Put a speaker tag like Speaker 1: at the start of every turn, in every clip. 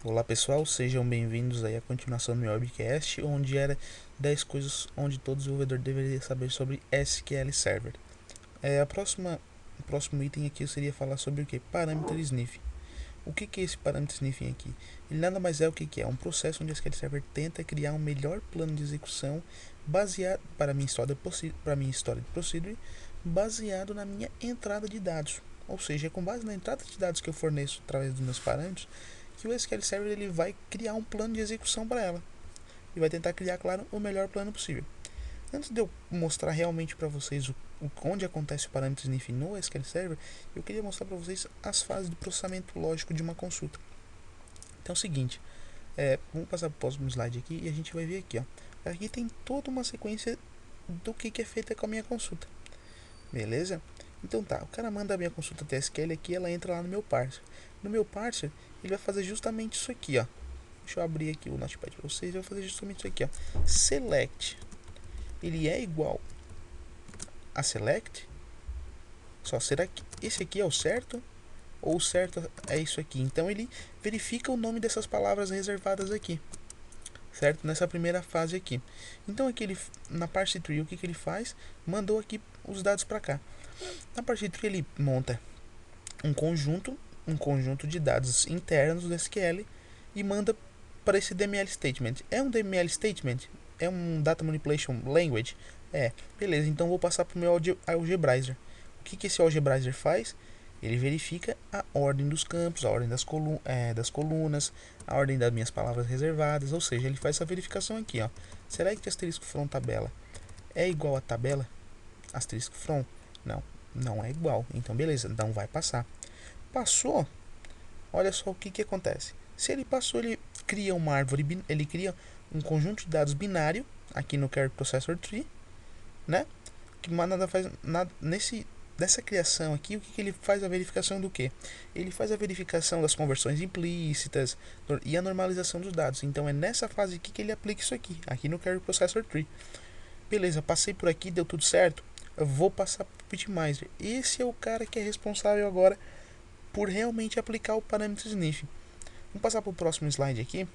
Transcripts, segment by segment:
Speaker 1: Olá pessoal, sejam bem-vindos aí à continuação do meu webcast, onde era 10 coisas onde todo desenvolvedor deveria saber sobre SQL Server. O próximo item aqui seria falar sobre o que? Parâmetro sniffing. O que é esse parâmetro sniffing aqui? Ele nada mais é o que é? Um processo onde o SQL Server tenta criar um melhor plano de execução baseado para a minha história de procedure, baseado na minha entrada de dados. Ou seja, é com base na entrada de dados que eu forneço através dos meus parâmetros que o SQL Server ele vai criar um plano de execução para ela e vai tentar criar, claro, o melhor plano possível. Antes de eu mostrar realmente para vocês onde acontece o parâmetro sniffing no SQL Server, eu queria mostrar para vocês as fases de processamento lógico de uma consulta. Então é o seguinte, vamos passar para o próximo slide aqui e a gente vai ver aqui, ó. Aqui tem toda uma sequência do que é feita com a minha consulta, beleza? Então tá, o cara manda a minha consulta TSQL aqui, ela entra lá no meu parser. No meu parser, ele vai fazer justamente isso aqui, ó. Deixa eu abrir aqui o Notepad para vocês, ele vai fazer justamente isso aqui, ó. Select, ele é igual a select. Só, será que esse aqui é o certo? Ou o certo é isso aqui? Então ele verifica o nome dessas palavras reservadas aqui, certo? Nessa primeira fase aqui. Então aqui ele, na parse tree, o que ele faz? Mandou aqui os dados para cá. Na parse tree ele monta um conjunto de dados internos do SQL e manda para esse DML statement. É um DML statement? É um Data Manipulation Language? É, beleza, então vou passar para o meu Algebraizer. O que esse Algebraizer faz? Ele verifica a ordem dos campos, a ordem das colunas, a ordem das minhas palavras reservadas, ou seja, ele faz essa verificação aqui, ó. Será que asterisco from tabela é igual a tabela asterisco from? Não, não é igual. Então beleza, não vai passar. Passou, olha só o que acontece. Se ele passou, ele cria uma árvore, ele cria um conjunto de dados binário aqui no Carry Processor Tree, né? Que nada faz nada nessa criação aqui. O que ele faz? A verificação do que? Ele faz a verificação das conversões implícitas e a normalização dos dados. Então é nessa fase aqui que ele aplica isso aqui no Carry Processor Tree. Beleza, passei por aqui, deu tudo certo. Eu vou passar para o Pitmiser. Esse é o cara que é responsável agora por realmente aplicar o parâmetro sniffing. Vamos passar para o próximo slide aqui,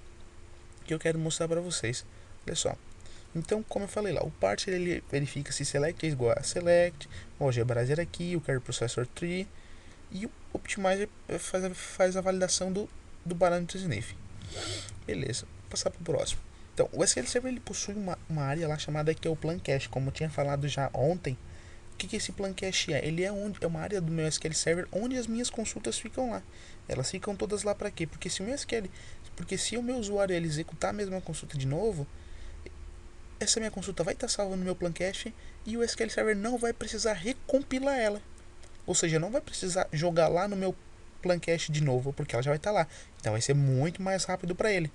Speaker 1: que eu quero mostrar para vocês. Olha só. Então, como eu falei lá, o parser ele verifica se select é igual a select, o algebraizer aqui, o carry processor tree, e o optimizer faz a validação do parâmetro sniffing. Beleza, vou passar para o próximo. Então, o SQL Server ele possui uma área lá chamada que é o plan cache, como eu tinha falado já ontem. O que esse plan cache é? Ele é uma área do meu SQL Server onde as minhas consultas ficam lá. Elas ficam todas lá para quê? Porque se o meu usuário ele executar a mesma consulta de novo, essa minha consulta vai estar salva no meu plan cache e o SQL Server não vai precisar recompilar ela. Ou seja, não vai precisar jogar lá no meu plan cache de novo, porque ela já vai estar lá. Então vai ser muito mais rápido para ele.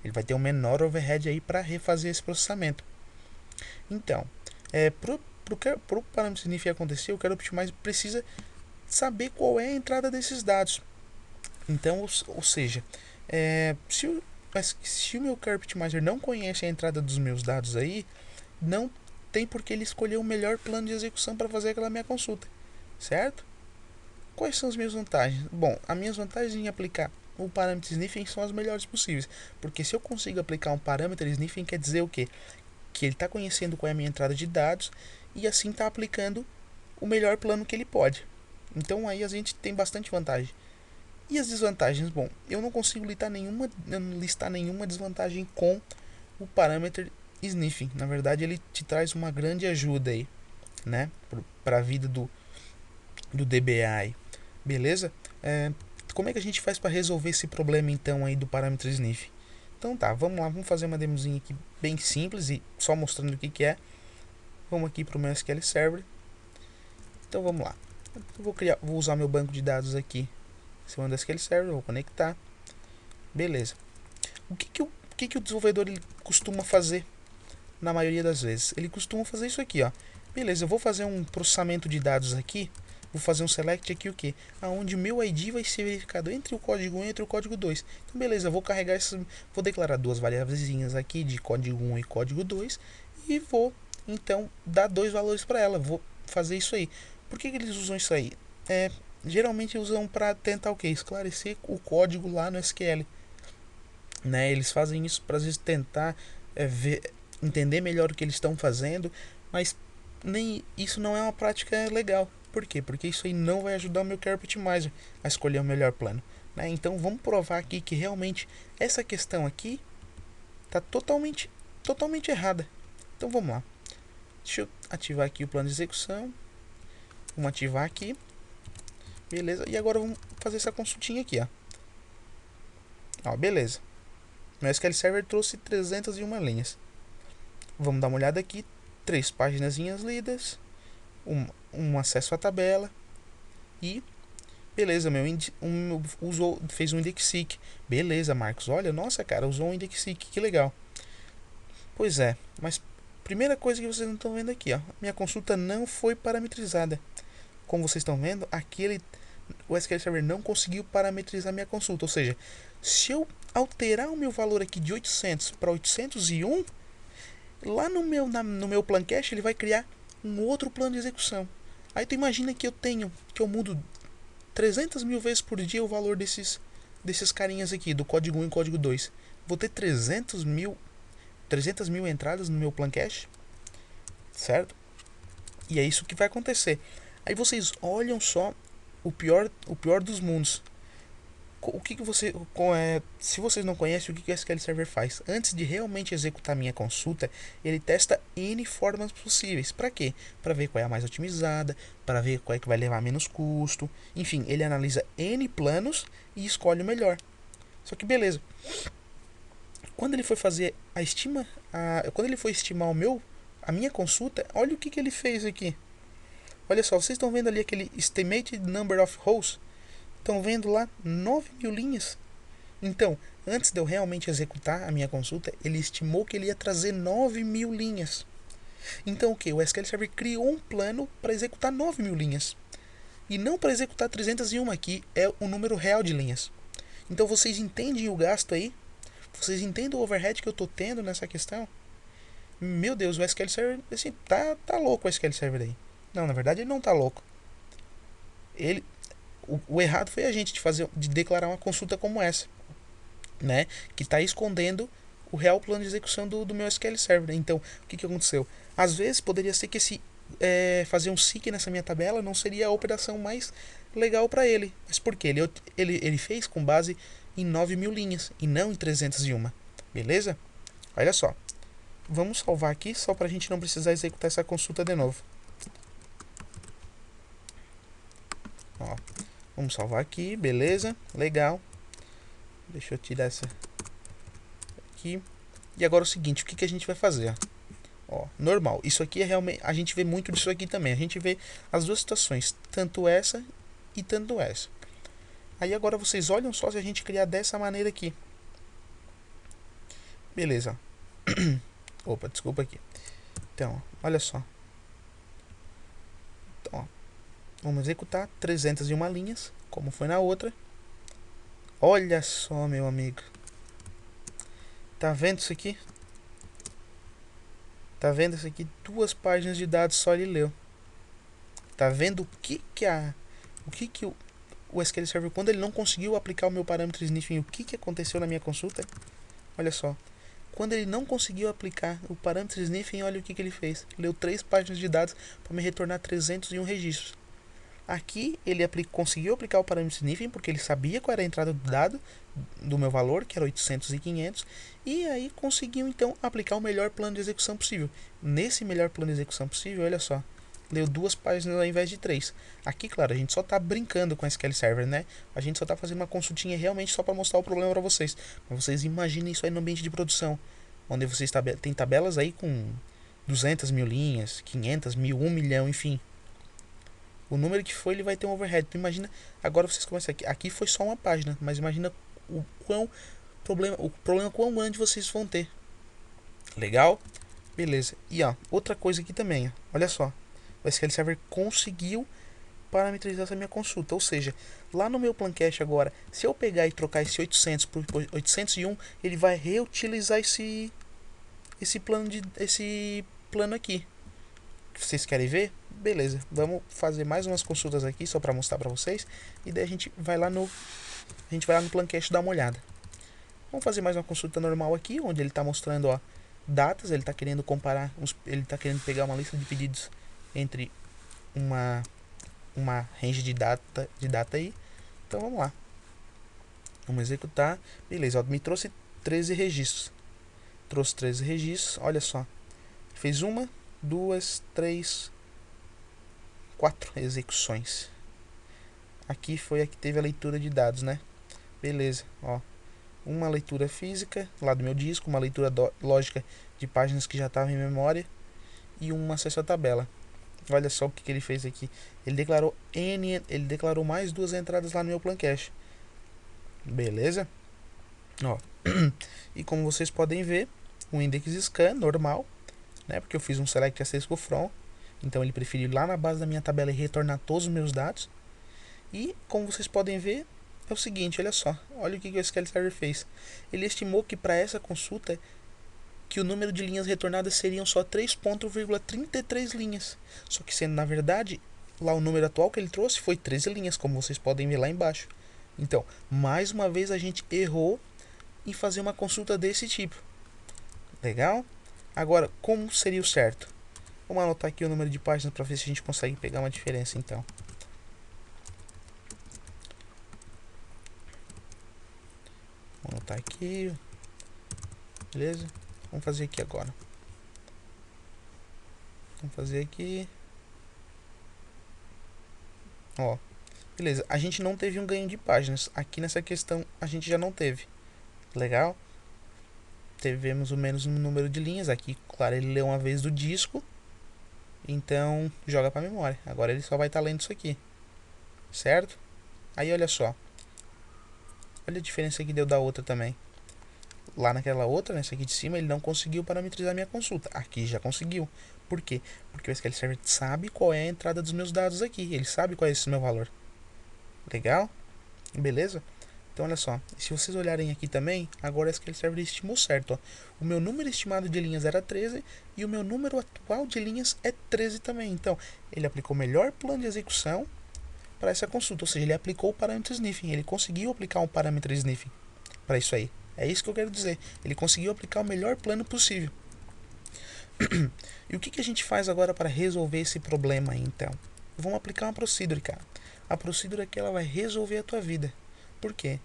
Speaker 1: Ele vai ter um menor overhead aí para refazer esse processamento. Então, pro parâmetro sniff acontecer, o Carry Optimizer precisa saber qual é a entrada desses dados. Então, ou seja, se o meu Carry Optimizer não conhece a entrada dos meus dados aí, não tem por que ele escolher o melhor plano de execução para fazer aquela minha consulta, certo? Quais são as minhas vantagens? Bom, as minhas vantagens em aplicar o parâmetro sniffing são as melhores possíveis, porque se eu consigo aplicar um parâmetro sniffing, quer dizer o quê? Que ele está conhecendo qual é a minha entrada de dados e assim está aplicando o melhor plano que ele pode. Então aí a gente tem bastante vantagem. E as desvantagens? Bom, eu não consigo listar nenhuma desvantagem com o parâmetro sniffing. Na verdade, ele te traz uma grande ajuda aí, né, para a vida do DBA aí. Beleza? Como é que a gente faz para resolver esse problema então aí do parâmetro sniffing? Então tá, vamos lá, vamos fazer uma demozinha aqui bem simples e só mostrando o que é. Vamos aqui para o meu SQL Server. Então vamos lá. Eu vou usar meu banco de dados aqui em cima do SQL Server, vou conectar. Beleza. O que o desenvolvedor ele costuma fazer na maioria das vezes? Ele costuma fazer isso aqui, ó. Beleza, eu vou fazer um processamento de dados aqui. Vou fazer um select aqui o que? Aonde o meu ID vai ser verificado entre o código 1 e entre o código 2. Então beleza, eu vou carregar vou declarar duas variáveis aqui de código 1 e código 2 e vou então dar dois valores para ela. Vou fazer isso aí. Por que eles usam isso aí? Geralmente usam para tentar o que? Esclarecer o código lá no SQL. né? Eles fazem isso para às vezes tentar entender melhor o que eles estão fazendo, mas nem isso não é uma prática legal. Por quê? Porque isso aí não vai ajudar o meu Care Optimizer a escolher o melhor plano, né? Então vamos provar aqui que realmente essa questão aqui está totalmente errada. Então vamos lá. Deixa eu ativar aqui o plano de execução. Vamos ativar aqui. Beleza. E agora vamos fazer essa consultinha aqui, ó. Beleza. Meu SQL Server trouxe 301 linhas. Vamos dar uma olhada aqui. 3 páginas lidas. Um acesso à tabela. E beleza, fez um IndexSeek. Beleza, Marcos. Olha, nossa, cara, usou um IndexSeek. Que legal. Pois é, mas primeira coisa que vocês não estão vendo aqui, ó. Minha consulta não foi parametrizada. Como vocês estão vendo, o SQL Server não conseguiu parametrizar minha consulta. Ou seja, se eu alterar o meu valor aqui de 800 para 801, lá no meu plan cache ele vai criar um outro plano de execução. Aí tu imagina que eu mudo 300 mil vezes por dia o valor desses carinhas aqui, do código 1 e código 2. Vou ter 300 mil entradas no meu plan cache, certo? E é isso que vai acontecer. Aí vocês olham só o pior dos mundos. Se vocês não conhecem o que o SQL Server faz, antes de realmente executar minha consulta, ele testa N formas possíveis. Para quê? Para ver qual é a mais otimizada, para ver qual é que vai levar menos custo. Enfim, ele analisa N planos e escolhe o melhor. Só que beleza. Quando ele foi fazer quando ele foi estimar a minha consulta, olha o que ele fez aqui. Olha só, vocês estão vendo ali aquele Estimated Number of Rows? Estão vendo lá 9.000 linhas? Então, antes de eu realmente executar a minha consulta, ele estimou que ele ia trazer 9.000 linhas. Então o que? O SQL Server criou um plano para executar 9.000 linhas. E não para executar 301, que é o número real de linhas. Então vocês entendem o gasto aí? Vocês entendem o overhead que eu estou tendo nessa questão? Meu Deus, o SQL Server, assim, tá louco o SQL Server aí. Não, na verdade ele não tá louco. O errado foi a gente de declarar uma consulta como essa, né? Que está escondendo o real plano de execução do meu SQL Server. Então, o que aconteceu? Às vezes poderia ser que fazer um seek nessa minha tabela não seria a operação mais legal para ele. Mas por quê? Ele fez com base em 9.000 linhas e não em 301. Beleza? Olha só. Vamos salvar aqui só para a gente não precisar executar essa consulta de novo. Ó, vamos salvar aqui, beleza, legal. Deixa eu tirar essa aqui. E agora é o seguinte, o que a gente vai fazer? Ó, normal, isso aqui é realmente, a gente vê muito disso aqui também. A gente vê as duas situações, tanto essa e tanto essa. Aí agora vocês olham só se a gente criar dessa maneira aqui. Beleza. Opa, desculpa aqui. Então, olha só. Então, ó, vamos executar 301 linhas, como foi na outra. Olha só, meu amigo. Tá vendo isso aqui? Tá vendo isso aqui? 2 páginas de dados só ele leu. Tá vendo o SQL Server, quando ele não conseguiu aplicar o meu parâmetro sniffing, o que aconteceu na minha consulta? Olha só. Quando ele não conseguiu aplicar o parâmetro sniffing, olha o que ele fez. Leu 3 páginas de dados para me retornar 301 registros. Aqui ele conseguiu aplicar o parâmetro sniffing porque ele sabia qual era a entrada do dado do meu valor, que era 800 e 500, e aí conseguiu então aplicar o melhor plano de execução possível. Nesse melhor plano de execução possível, olha só, leu 2 páginas ao invés de 3. Aqui, claro, a gente só está brincando com SQL Server, né? A gente só está fazendo uma consultinha realmente só para mostrar o problema para vocês. Mas vocês imaginem isso aí no ambiente de produção, onde vocês tem tabelas aí com 200.000 linhas, 500.000, 1 milhão, enfim. O número que for, ele vai ter um overhead. Então imagina, agora vocês começam aqui foi só uma página, mas imagina o problema quão grande vocês vão ter. Legal? Beleza. E ó, outra coisa aqui também, ó, olha só. O SQL Server conseguiu parametrizar essa minha consulta, ou seja, lá no meu plan cache agora, se eu pegar e trocar esse 800 por 801, ele vai reutilizar esse plano aqui. Vocês querem ver? Beleza, vamos fazer mais umas consultas aqui só para mostrar para vocês, e daí a gente vai lá no plan cache dar uma olhada. Vamos fazer mais uma consulta normal aqui, onde ele está mostrando, ó, datas. Ele está querendo comparar, ele está querendo pegar uma lista de pedidos entre uma range de data aí. Então vamos lá. Vamos executar. Beleza, ó, me trouxe 13 registros. Trouxe 13 registros, olha só. Fez 1, 2, 3, 4 execuções. Aqui foi a que teve a leitura de dados, né? Beleza, ó. Uma leitura física lá do meu disco, uma leitura lógica de páginas que já estavam em memória e um acesso à tabela. Olha só o que ele fez aqui. Ele declarou mais 2 entradas lá no meu plan cache. Beleza? Ó. E como vocês podem ver, o index scan normal, né? Porque eu fiz um select access from. Então ele preferiu ir lá na base da minha tabela e retornar todos os meus dados. E como vocês podem ver, é o seguinte, olha só. Olha o que o SQL Server fez. Ele estimou que para essa consulta que o número de linhas retornadas seriam só 3.33 linhas. Só que sendo na verdade, lá o número atual que ele trouxe foi 13 linhas, como vocês podem ver lá embaixo. Então, mais uma vez a gente errou em fazer uma consulta desse tipo. Legal? Agora, como seria o certo? Vamos anotar aqui o número de páginas para ver se a gente consegue pegar uma diferença então. Vou anotar aqui. Beleza? Vamos fazer aqui agora. Vamos fazer aqui. Ó. Beleza. A gente não teve um ganho de páginas. Aqui nessa questão a gente já não teve. Legal? Tivemos o menos número de linhas. Aqui, claro, ele leu uma vez do disco. Então, joga para memória. Agora ele só vai estar lendo isso aqui. Certo? Aí, olha só. Olha a diferença que deu da outra também. Lá naquela outra, nessa aqui de cima, ele não conseguiu parametrizar minha consulta. Aqui já conseguiu. Por quê? Porque o SQL Server sabe qual é a entrada dos meus dados aqui. Ele sabe qual é esse meu valor. Legal? Beleza? Então, olha só. Se vocês olharem aqui também, agora o SQL Server estimou certo. Ó. O meu número estimado de linhas era 13 e o meu número atual de linhas é 13 também. Então, ele aplicou o melhor plano de execução para essa consulta. Ou seja, ele aplicou o parâmetro sniffing. Ele conseguiu aplicar um parâmetro sniffing para isso aí. É isso que eu quero dizer. Ele conseguiu aplicar o melhor plano possível. E o que a gente faz agora para resolver esse problema aí, então? Vamos aplicar uma procedure, cara. A procedure aqui ela vai resolver a tua vida. Por quê?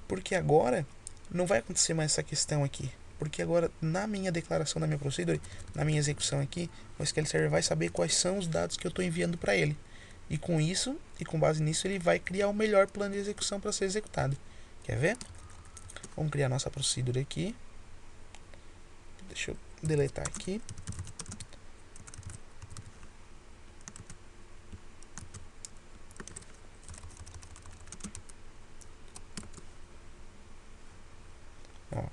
Speaker 1: Porque agora não vai acontecer mais essa questão aqui. Porque agora, na minha declaração da minha procedure, na minha execução aqui, o SQL Server vai saber quais são os dados que eu estou enviando para ele. E com isso, e com base nisso, ele vai criar o melhor plano de execução para ser executado. Quer ver? Vamos criar nossa procedure aqui. Deixa eu deletar aqui. Ó,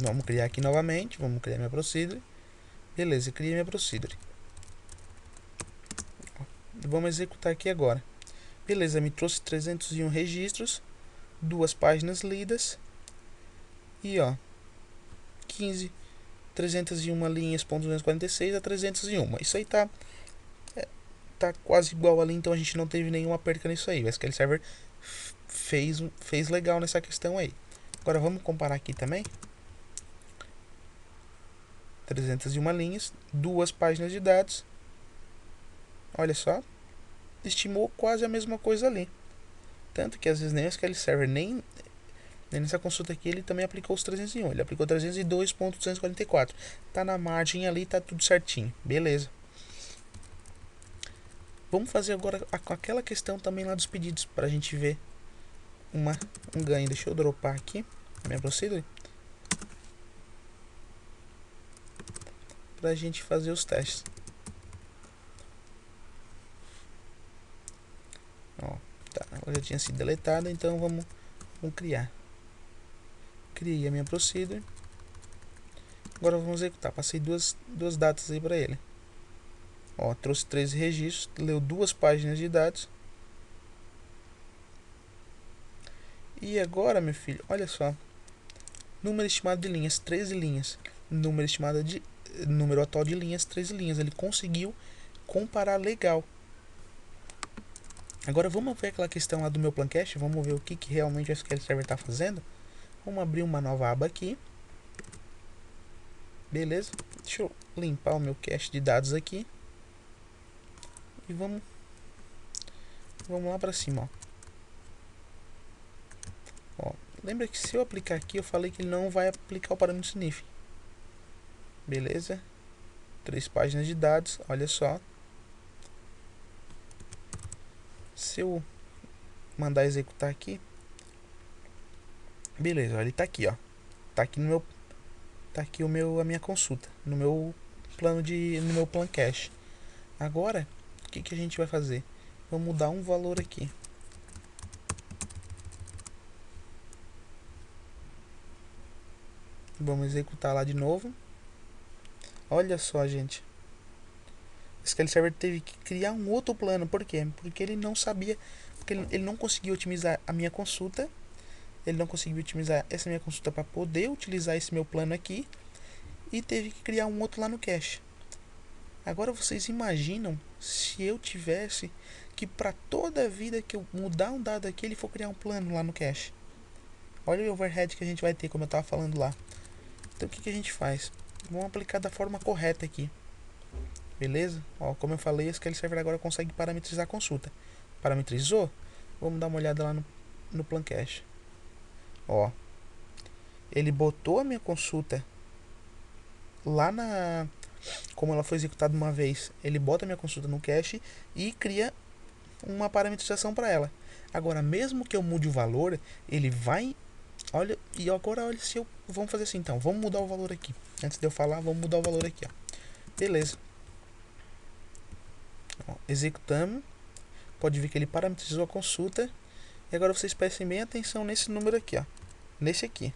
Speaker 1: vamos criar aqui novamente. Vamos criar minha procedure. Beleza, criei minha procedure. Ó, vamos executar aqui agora. Beleza, me trouxe 301 registros, 2 páginas lidas. E ó, 15, 301 linhas, ponto 246 a 301. Isso aí tá quase igual ali, então a gente não teve nenhuma perca nisso aí. O SQL Server fez legal nessa questão aí. Agora vamos comparar aqui também. 301 linhas, 2 páginas de dados. Olha só, estimou quase a mesma coisa ali. Tanto que às vezes nem o SQL Server, nem nessa consulta aqui, ele também aplicou os 301. Ele aplicou 302.244. Tá na margem ali, tá tudo certinho. Beleza. Vamos fazer agora com aquela questão também lá dos pedidos, pra gente ver um ganho. Deixa eu dropar aqui a minha procedure, pra gente fazer os testes. Ó, tá, ela já tinha sido deletada, então vamos criar. Criei a minha procedure. Agora vamos executar. Passei duas datas aí para ele. Ó, trouxe 13 registros, leu 2 páginas de dados. E agora, meu filho, olha só. Número estimado de linhas, 13 linhas. Número atual de linhas, 13 linhas. Ele conseguiu comparar legal. Agora vamos ver aquela questão lá do meu plan cache. Vamos ver o que realmente o SQL Server está fazendo. Vamos abrir uma nova aba aqui. Beleza? Deixa eu limpar o meu cache de dados aqui. E vamos lá para cima, ó. Lembra que se eu aplicar aqui, eu falei que ele não vai aplicar o parâmetro sniff. Beleza? 3 páginas de dados, olha só. Se eu mandar executar aqui, beleza, ele tá aqui, ó. Tá aqui a minha consulta no meu plan cache. Agora, o que a gente vai fazer? Vamos mudar um valor aqui. Vamos executar lá de novo. Olha só, gente. O SQL Server teve que criar um outro plano. Por quê? Porque ele não sabia, porque ele não conseguiu otimizar a minha consulta. Ele não conseguiu otimizar essa minha consulta para poder utilizar esse meu plano aqui. E teve que criar um outro lá no cache. Agora vocês imaginam se eu tivesse que para toda a vida que eu mudar um dado aqui, ele for criar um plano lá no cache. Olha o overhead que a gente vai ter, como eu estava falando lá. Então o que a gente faz? Vamos aplicar da forma correta aqui. Beleza? Ó, como eu falei, esse SQL Server agora consegue parametrizar a consulta. Parametrizou? Vamos dar uma olhada lá no plan cache. Ó, ele botou a minha consulta lá na... Como ela foi executada uma vez, ele bota a minha consulta no cache e cria uma parametrização para ela. Agora, mesmo que eu mude o valor, ele vai... Olha, e agora olha se eu... Vamos fazer assim então, vamos mudar o valor aqui. Antes de eu falar, vamos mudar o valor aqui, ó. Beleza. Ó, executamos. Pode ver que ele parametrizou a consulta. E agora vocês prestem bem atenção nesse número aqui, ó. Nesse aqui.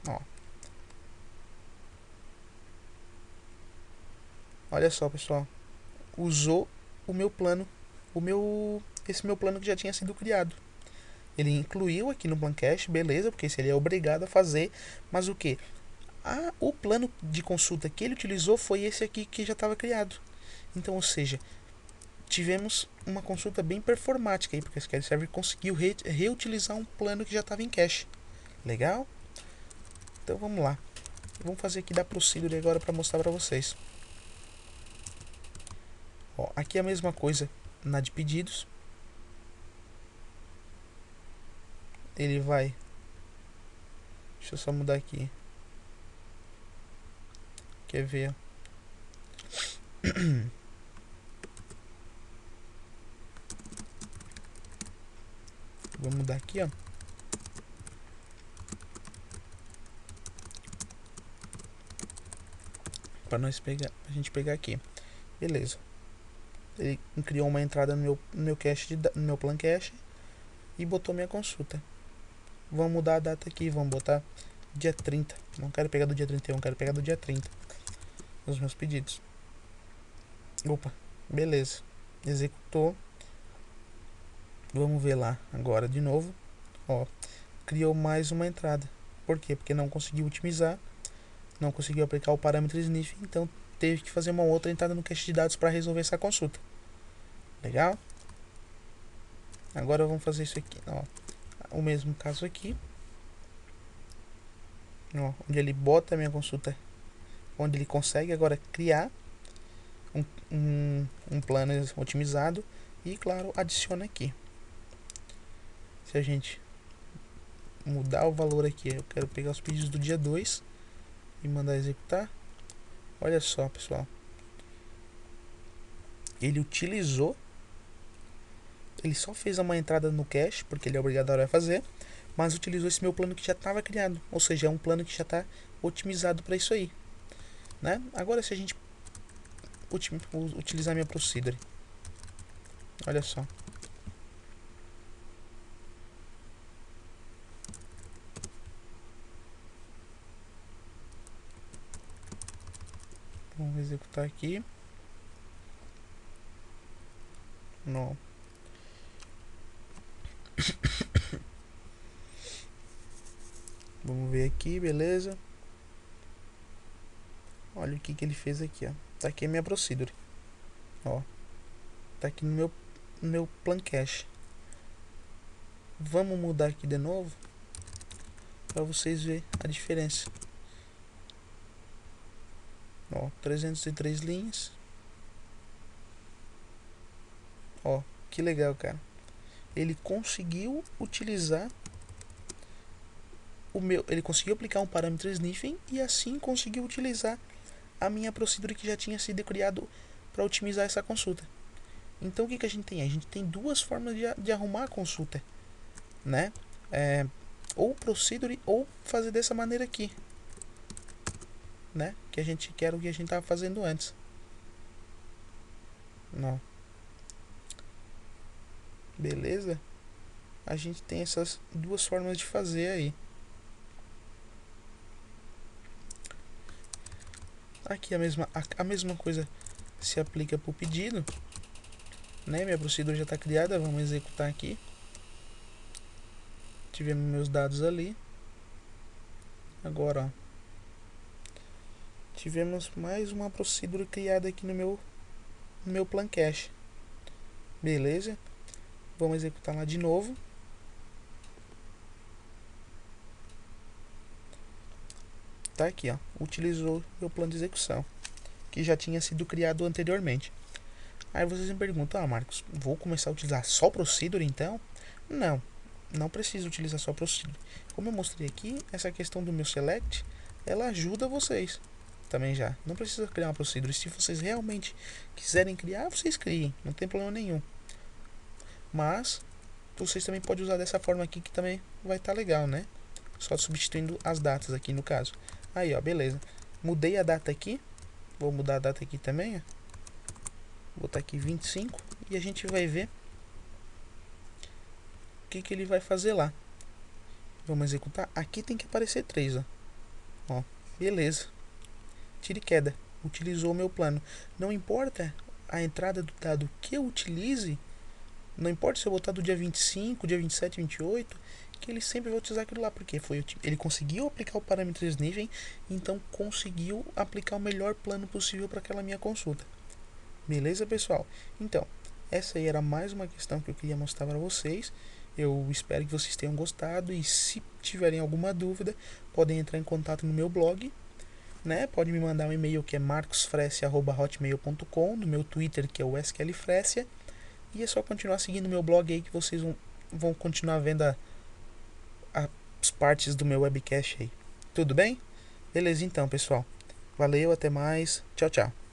Speaker 1: Ó. Olha só, pessoal. Usou o meu plano, esse meu plano que já tinha sido criado. Ele incluiu aqui no plan cache, beleza, porque esse ele é obrigado a fazer, mas o que? O plano de consulta que ele utilizou foi esse aqui que já estava criado. Então, ou seja, tivemos uma consulta bem performática aí, porque o SQL Server conseguiu reutilizar um plano que já estava em cache. Legal? Então vamos lá. Vamos fazer aqui da procedure agora para mostrar para vocês. Ó, aqui é a mesma coisa na de pedidos. Ele vai... Deixa eu só mudar aqui. Quer ver? Vou mudar aqui, ó. Para a gente pegar aqui. Beleza. Ele criou uma entrada no meu cache, no meu plan cache e botou minha consulta. Vamos mudar a data aqui, vamos botar dia 30. Não quero pegar do dia 31, quero pegar do dia 30. Os meus pedidos. Opa, beleza. Executou. Vamos ver lá agora de novo. Ó, criou mais uma entrada. Por quê? Porque não conseguiu otimizar, não conseguiu aplicar o parâmetro sniff, então teve que fazer uma outra entrada no cache de dados para resolver essa consulta. Legal? Agora vamos fazer isso aqui, ó. O mesmo caso aqui, ó, onde ele bota a minha consulta, onde ele consegue agora criar um plano otimizado e, claro, adiciona aqui. Se a gente mudar o valor aqui, eu quero pegar os pedidos do dia 2 e mandar executar. Olha só, pessoal. Ele utilizou, ele só fez uma entrada no cache, porque ele é obrigado a fazer, mas utilizou esse meu plano que já estava criado, ou seja, é um plano que já está otimizado para isso aí, né? Agora, se a gente utilizar minha procedure, olha só, vamos executar aqui. Não. Vamos ver aqui, beleza. Olha o que ele fez aqui, ó. Tá aqui a minha procedure. Ó. Tá aqui no meu plan cache. Vamos mudar aqui de novo para vocês verem a diferença. Ó, 303 linhas. Ó, que legal, cara. Ele conseguiu utilizar ele conseguiu aplicar um parâmetro sniffing e assim conseguiu utilizar a minha procedura que já tinha sido criado para otimizar essa consulta. Então o que a gente tem? A gente tem duas formas de arrumar a consulta, né? Ou procedure ou fazer dessa maneira aqui, né? Que a gente quer o que a gente estava fazendo antes. Não. Beleza? A gente tem essas duas formas de fazer aí. Aqui a mesma coisa se aplica para o pedido, né? Minha procedura já está criada, vamos executar aqui. Tivemos meus dados ali. Agora, ó, tivemos mais uma procedura criada aqui no meu plan cache. Beleza? Vamos executar lá de novo. Tá aqui, ó. Utilizou meu plano de execução, que já tinha sido criado anteriormente. Aí vocês me perguntam, ah, Marcos, vou começar a utilizar só procedure então? Não, não preciso utilizar só procedure. Como eu mostrei aqui, essa questão do meu select, ela ajuda vocês também já. Não precisa criar uma procedure. Se vocês realmente quiserem criar, vocês criem, não tem problema nenhum. Mas vocês também podem usar dessa forma aqui que também vai estar legal, né? Só substituindo as datas aqui no caso. Aí, ó, beleza. Mudei a data aqui. Vou mudar a data aqui também, ó. Vou botar aqui 25 e a gente vai ver o que ele vai fazer lá. Vamos executar. Aqui tem que aparecer 3, ó. Ó, beleza. Tire queda. Utilizou o meu plano. Não importa a entrada do dado que eu utilize. Não importa se eu botar do dia 25, dia 27, 28, que ele sempre vai utilizar aquilo lá, porque ele conseguiu aplicar o parâmetro sniffing, então conseguiu aplicar o melhor plano possível para aquela minha consulta. Beleza, pessoal? Então, essa aí era mais uma questão que eu queria mostrar para vocês. Eu espero que vocês tenham gostado e se tiverem alguma dúvida, podem entrar em contato no meu blog, né? Pode me mandar um e-mail que é marcosfrecia@hotmail.com, no meu Twitter que é o SQLFrecia. E é só continuar seguindo o meu blog aí que vocês vão continuar vendo as partes do meu webcast aí. Tudo bem? Beleza então, pessoal. Valeu, até mais. Tchau, tchau.